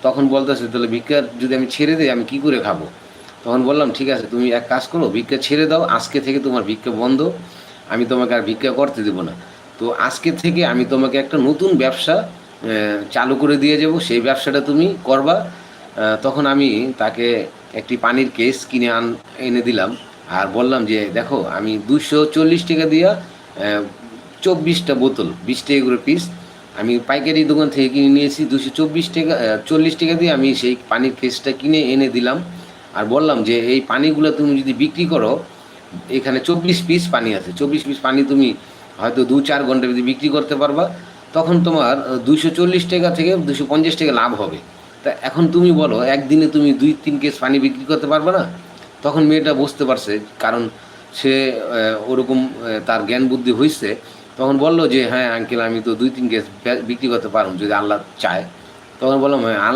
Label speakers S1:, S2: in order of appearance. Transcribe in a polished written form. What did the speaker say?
S1: তখন বলতেছে তাহলে ভিক্ষা যদি আমি ছেড়ে দিই আমি কি করে খাবো? তখন বললাম ঠিক আছে তুমি এক কাজ করো, ভিক্ষা ছেড়ে দাও, আজকে থেকে তোমার ভিক্ষা বন্ধ, আমি তোমাকে আর ভিক্ষা করতে দেবো না। তো আজকে থেকে আমি তোমাকে একটা নতুন ব্যবসা চালু করে দিয়ে যাব, সেই ব্যবসাটা তুমি করবা। তখন আমি তাকে একটি পানির কেস এনে দিলাম, আর বললাম যে দেখো আমি 240 টাকা দিয়া 24টা বোতল 20 টাকা করে পিস আমি পাইকারি দোকান থেকে কিনে নিয়েছি, 224 টাকা 40 টাকা দিয়ে আমি সেই পানির কেসটা কিনে এনে দিলাম। আর বললাম যে এই পানিগুলো তুমি যদি বিক্রি করো, এখানে 24 পিস পানি আছে, 24 পিস পানি তুমি হয়তো 2-4 ঘন্টার যদি বিক্রি করতে পারবা, তখন তোমার 240 টাকা থেকে 250 টাকা লাভ হবে। তা এখন তুমি বলো একদিনে তুমি 2-3 কেস পানি বিক্রি করতে পারবে না? তখন মেয়েটা বুঝতে পারছে, কারণ সে ওরকম তার জ্ঞান বুদ্ধি হয়েছে। তখন বলল যে হ্যাঁ আঙ্কেল আমি তো 2-3 কেস বিক্রি করতে পারবো যদি আল্লাহ চায়। তখন বললাম হ্যাঁ